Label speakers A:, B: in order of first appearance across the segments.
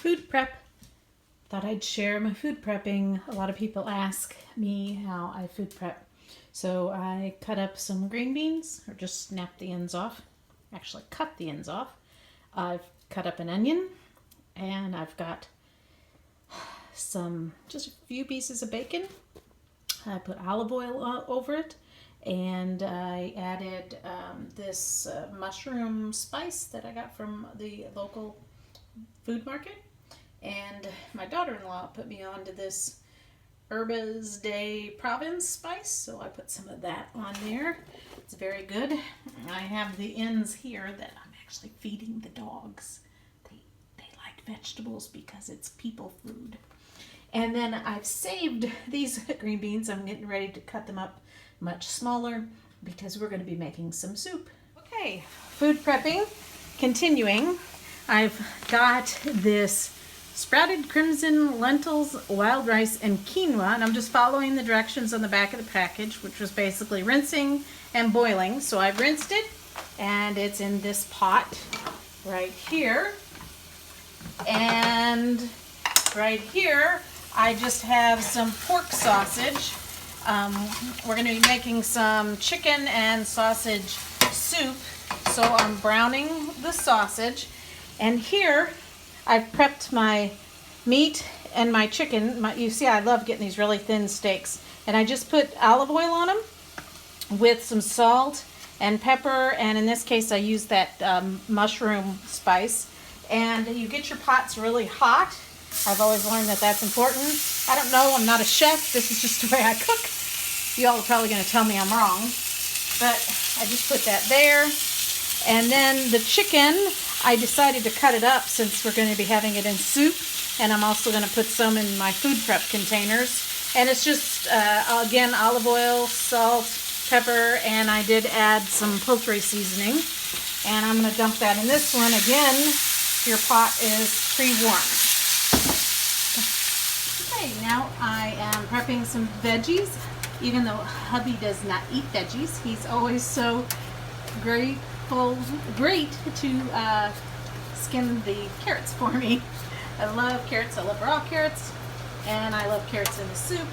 A: food prep. Thought I'd share my food prepping. A lot of people ask me how I food prep. So I cut up some green beans, or just snap the ends off. Actually cut the ends off. I've cut up an onion, and I've got just a few pieces of bacon. I put olive oil over it, and I added this mushroom spice that I got from the local food market. And my daughter-in-law put me onto this Herbes de Provence spice, so I put some of that on there. It's very good. I have the ends here that I'm actually feeding the dogs. They like vegetables because it's people food. And then I've saved these green beans. I'm getting ready to cut them up much smaller because we're going to be making some soup. Okay, food prepping, continuing. I've got this sprouted crimson lentils, wild rice, and quinoa, and I'm just following the directions on the back of the package, which was basically rinsing and boiling. So I've rinsed it, and it's in this pot right here. And right here, I just have some pork sausage. We're going to be making some chicken and sausage soup, so I'm browning the sausage. And here, I've prepped my meat and my chicken. You see, I love getting these really thin steaks. And I just put olive oil on them with some salt and pepper. And in this case, I used that mushroom spice. And you get your pots really hot. I've always learned that that's important. I don't know, I'm not a chef. This is just the way I cook. You all are probably going to tell me I'm wrong. But I just put that there. And then the chicken, I decided to cut it up since we're going to be having it in soup. And I'm also going to put some in my food prep containers. And it's just, again, olive oil, salt, pepper, and I did add some poultry seasoning. And I'm going to dump that in this one. Again, your pot is pre-warmed. Okay, now I am prepping some veggies. Even though hubby does not eat veggies, he's always so great to skin the carrots for me. I love carrots. I love raw carrots, and I love carrots in the soup.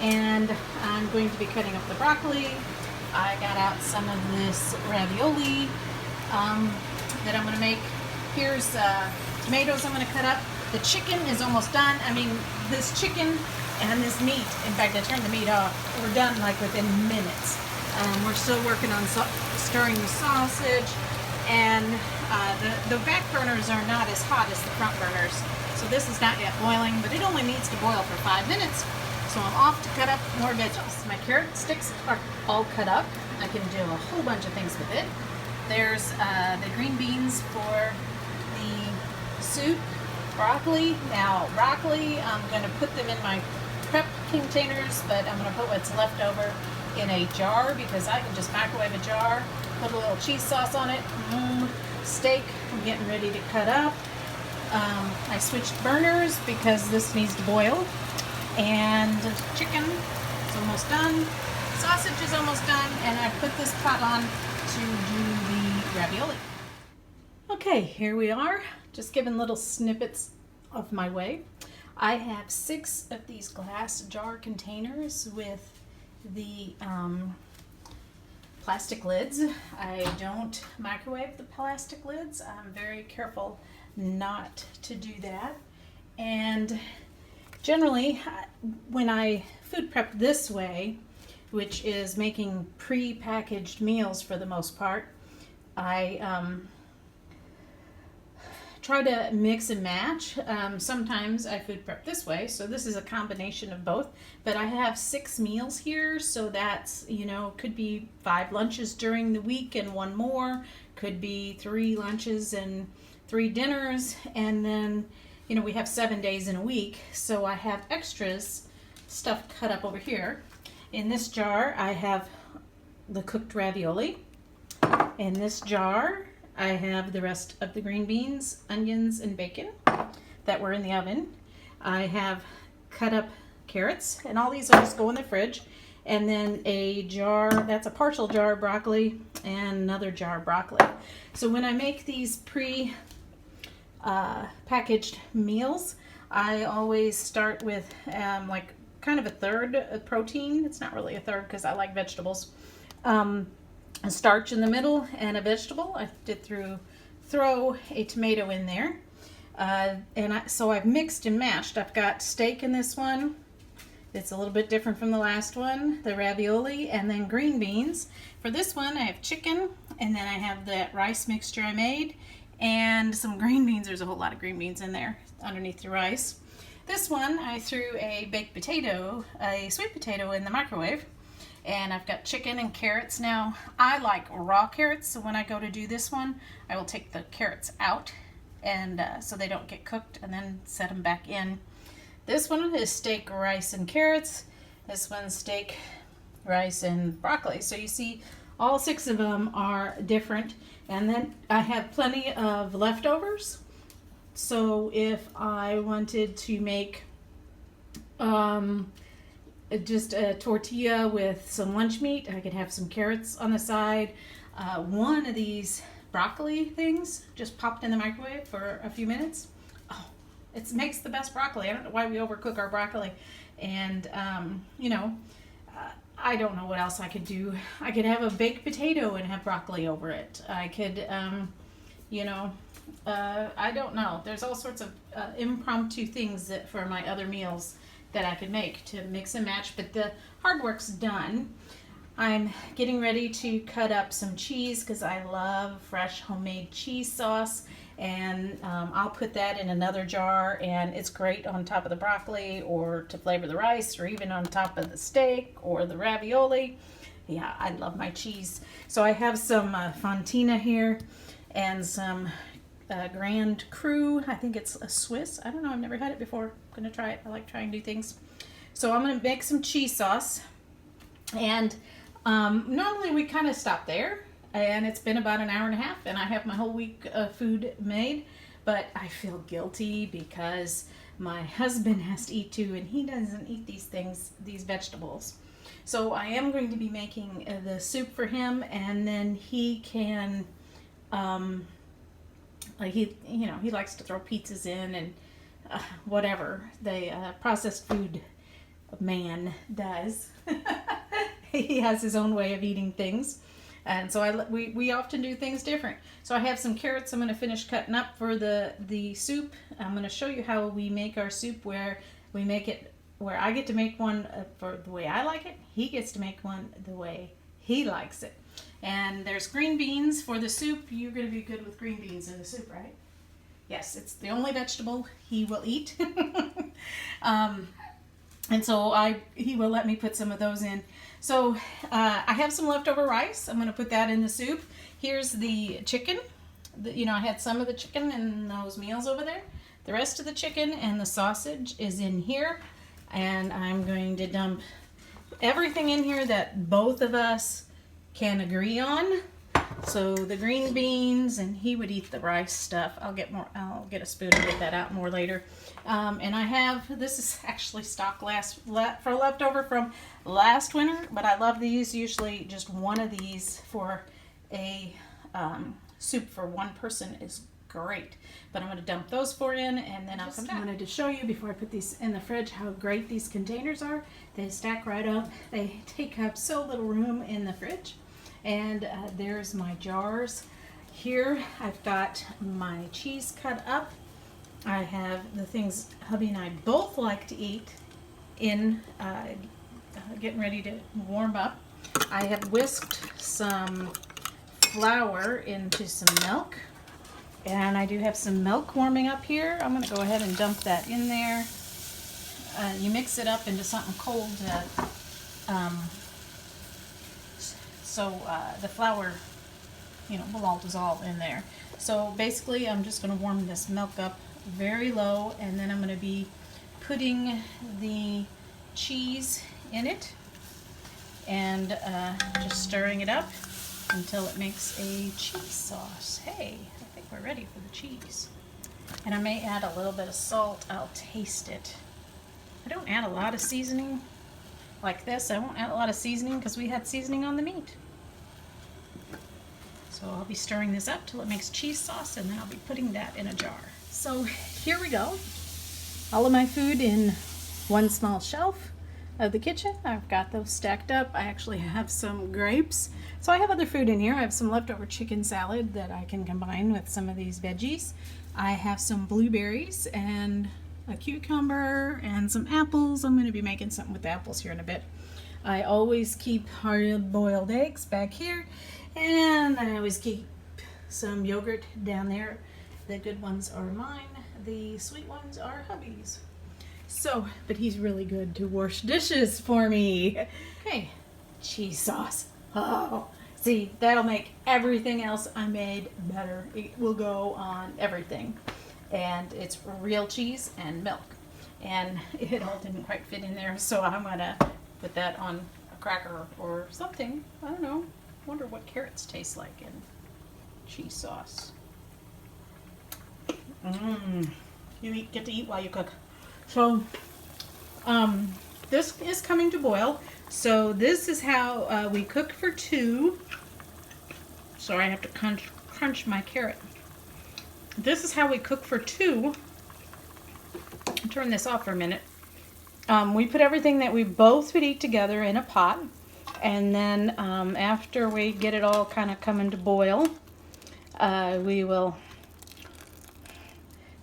A: And I'm going to be cutting up the broccoli. I got out some of this ravioli that I'm going to make. Here's tomatoes I'm going to cut up. The chicken is almost done. I mean, this chicken and this meat, in fact, I turned the meat off. We're done like within minutes. We're still working on stirring the sausage, and the back burners are not as hot as the front burners. So this is not yet boiling, but it only needs to boil for 5 minutes. So I'm off to cut up more veggies. My carrot sticks are all cut up. I can do a whole bunch of things with it. There's the green beans for the soup. Broccoli. Now, broccoli, I'm going to put them in my prep containers, but I'm going to put what's left over in a jar because I can just microwave a jar, put a little cheese sauce on it. Steak, I'm getting ready to cut up. I switched burners because this needs to boil. And chicken is almost done. Sausage is almost done, and I put this pot on to do the ravioli. Okay, here we are. Just giving little snippets of my way. I have 6 of these glass jar containers with the plastic lids. I don't microwave the plastic lids. I'm very careful not to do that. And generally, when I food prep this way, which is making pre-packaged meals for the most part, I try to mix and match. Sometimes I food prep this way, so this is a combination of both. But I have 6 meals here, so that's, could be 5 lunches during the week and 1 more. Could be 3 lunches and 3 dinners. And then, we have 7 days in a week, so I have extras stuff cut up over here. In this jar, I have the cooked ravioli. In this jar, I have the rest of the green beans, onions, and bacon that were in the oven. I have cut up carrots, and all these will just go in the fridge. And then a jar, that's a partial jar of broccoli, and another jar of broccoli. So when I make these packaged meals, I always start with like kind of a third of protein. It's not really a third because I like vegetables. A starch in the middle and a vegetable. I did throw a tomato in there. So I've mixed and matched. I've got steak in this one. It's a little bit different from the last one, the ravioli, and then green beans. For this one, I have chicken, and then I have that rice mixture I made, and some green beans. There's a whole lot of green beans in there underneath the rice. This one, I threw a baked potato, a sweet potato in the microwave, and I've got chicken and carrots. Now, I like raw carrots, so when I go to do this one, I will take the carrots out, and so they don't get cooked, and then set them back in. This one is steak, rice, and carrots. This one's steak, rice, and broccoli. So you see all 6 of them are different. And then I have plenty of leftovers. So if I wanted to make just a tortilla with some lunch meat, I could have some carrots on the side. One of these broccoli things just popped in the microwave for a few minutes. It makes the best broccoli. I don't know why we overcook our broccoli. And, I don't know what else I could do. I could have a baked potato and have broccoli over it. I could, I don't know. There's all sorts of impromptu things that for my other meals that I could make to mix and match. But the hard work's done. I'm getting ready to cut up some cheese because I love fresh homemade cheese sauce. And I'll put that in another jar, and it's great on top of the broccoli or to flavor the rice or even on top of the steak or the ravioli. Yeah, I love my cheese. So I have some Fontina here and some Grand Cru. I think it's a Swiss. I don't know. I've never had it before. I'm going to try it. I like trying new things. So I'm going to make some cheese sauce. And normally we kind of stop there. And it's been about an hour and a half, and I have my whole week of food made. But I feel guilty because my husband has to eat too, and he doesn't eat these vegetables. So I am going to be making the soup for him, and then he can, he likes to throw pizzas in and whatever the processed food man does. He has his own way of eating things. And so we often do things different. So I have some carrots I'm going to finish cutting up for the soup. I'm going to show you how we make our soup where I get to make one for the way I like it. He gets to make one the way he likes it. And there's green beans for the soup. You're going to be good with green beans in the soup, right? Yes, it's the only vegetable he will eat. And so he will let me put some of those in. So I have some leftover rice. I'm going to put that in the soup. Here's the chicken. I had some of the chicken in those meals over there. The rest of the chicken and the sausage is in here. And I'm going to dump everything in here that both of us can agree on. So the green beans, and he would eat the rice stuff. I'll get a spoon and get that out more later. And this is actually stock for leftover from last winter, but I love these. Usually just one of these for a soup for one person is great. But I'm going to dump those 4 in, and then I'll come back. I wanted to show you before I put these in the fridge how great these containers are. They stack right up. They take up so little room in the fridge. And there's my jars. Here I've got my cheese cut up. I have the things hubby and I both like to eat in getting ready to warm up. I have whisked some flour into some milk. And I do have some milk warming up here. I'm going to go ahead and dump that in there. You mix it up into something cold so the flour, will all dissolve in there. So basically I'm just going to warm this milk up very low, and then I'm going to be putting the cheese in it and just stirring it up until it makes a cheese sauce. Hey, I think we're ready for the cheese. And I may add a little bit of salt. I'll taste it. I don't add a lot of seasoning like this. I won't add a lot of seasoning because we had seasoning on the meat. So So I'll be stirring this up till it makes cheese sauce, and then I'll be putting that in a jar. So here we go. All of my food in one small shelf of the kitchen. I've got those stacked up. I actually have some grapes. So I have other food in here. I have some leftover chicken salad that I can combine with some of these veggies. I have some blueberries and a cucumber and some apples. I'm going to be making something with apples here in a bit. I always keep hard-boiled eggs back here, and I always keep some yogurt down there. The good ones are mine. The sweet ones are hubby's. So, but he's really good to wash dishes for me. Okay, cheese sauce. Oh, see, that'll make everything else I made better. It will go on everything. And it's real cheese and milk. And it all didn't quite fit in there, so I'm gonna put that on a cracker or something. I don't know. Wonder what carrots taste like in cheese sauce. You get to eat while you cook. So, this is coming to boil. So this is how we cook for two. Sorry, I have to crunch my carrot. This is how we cook for two. I'll turn this off for a minute. We put everything that we both would eat together in a pot. And then after we get it all kind of coming to boil, we will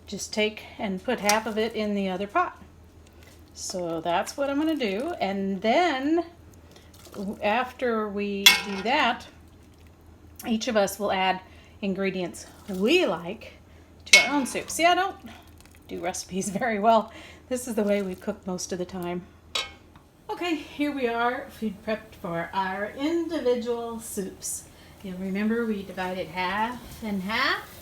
A: just take and put half of it in the other pot. So that's what I'm going to do. And then after we do that, each of us will add ingredients we like to our own soup. See, I don't do recipes very well. This is the way we cook most of the time. Okay, here we are, food prepped for our individual soups. You'll remember we divided half and half.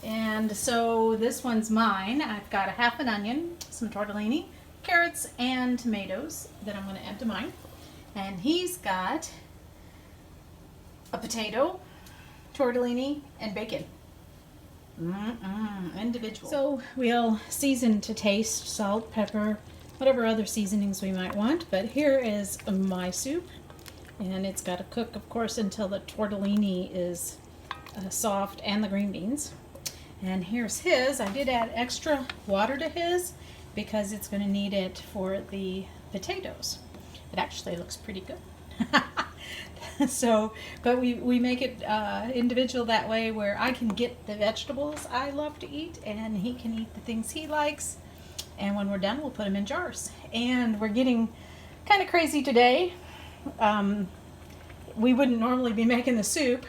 A: And so this one's mine. I've got a half an onion, some tortellini, carrots, and tomatoes that I'm going to add to mine. And he's got a potato, tortellini, and bacon. Individual. So we'll season to taste, salt, pepper, whatever other seasonings we might want. But here is my soup. And it's got to cook, of course, until the tortellini is soft and the green beans. And here's his. I did add extra water to his because it's going to need it for the potatoes. It actually looks pretty good. So, but we make it individual that way where I can get the vegetables I love to eat and he can eat the things he likes. And when we're done, we'll put them in jars. And we're getting kind of crazy today. We wouldn't normally be making the soup.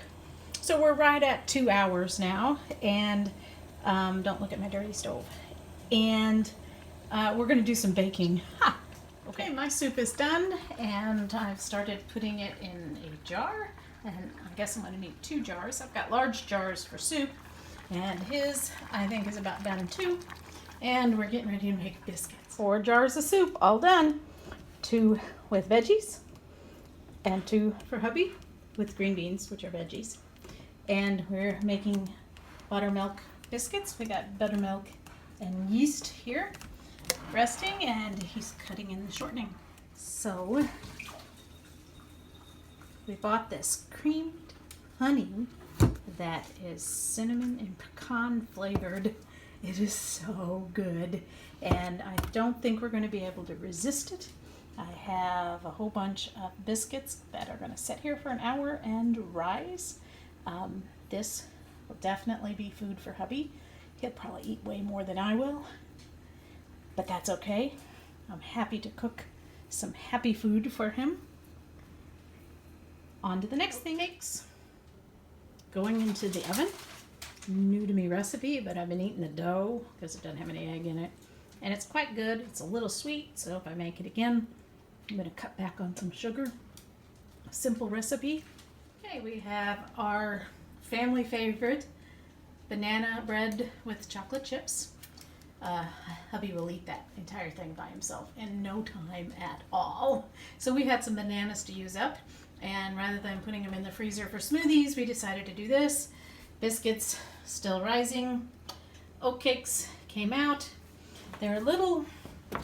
A: So we're right at 2 hours now, and don't look at my dirty stove. And we're going to do some baking. Ha! Okay, my soup is done, and I've started putting it in a jar. And I guess I'm going to need 2 jars. I've got large jars for soup, and his, I think, is about done too. And we're getting ready to make biscuits. 4 jars of soup, all done. 2 with veggies, and 2 for hubby with green beans, which are veggies. And we're making buttermilk biscuits. We got buttermilk and yeast here resting, and he's cutting in the shortening. So we bought this creamed honey that is cinnamon and pecan flavored. It is so good, and I don't think we're going to be able to resist it. I have a whole bunch of biscuits that are going to sit here for an hour and rise. This will definitely be food for hubby. He'll probably eat way more than I will, but that's okay. I'm happy to cook some happy food for him. On to the next thing. Cakes. Going into the oven. New to me recipe, but I've been eating the dough because it doesn't have any egg in it. And it's quite good. It's a little sweet, so if I make it again, I'm going to cut back on some sugar. A simple recipe. Okay, we have our family favorite banana bread with chocolate chips. Hubby will eat that entire thing by himself in no time at all. So we had some bananas to use up, and rather than putting them in the freezer for smoothies, we decided to do this. Biscuits still rising. Oatcakes came out. They're little,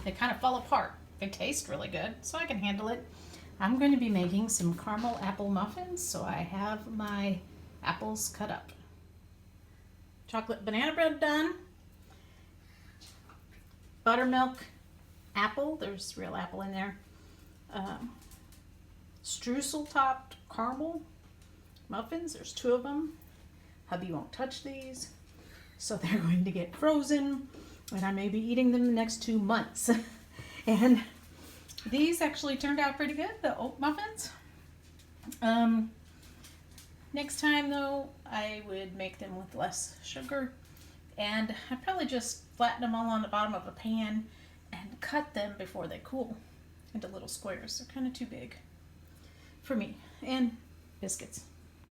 A: they kind of fall apart. They taste really good, so I can handle it. I'm going to be making some caramel apple muffins, so I have my Apples cut up. Chocolate banana bread done. Buttermilk apple. There's real apple in there. Streusel topped caramel muffins. There's 2 of them. Hubby won't touch these, so they're going to get frozen, and I may be eating them the next 2 months. And these actually turned out pretty good, the oat muffins. Next time though, I would make them with less sugar, and I'd probably just flatten them all on the bottom of a pan and cut them before they cool into little squares. They're kind of too big for me. And biscuits.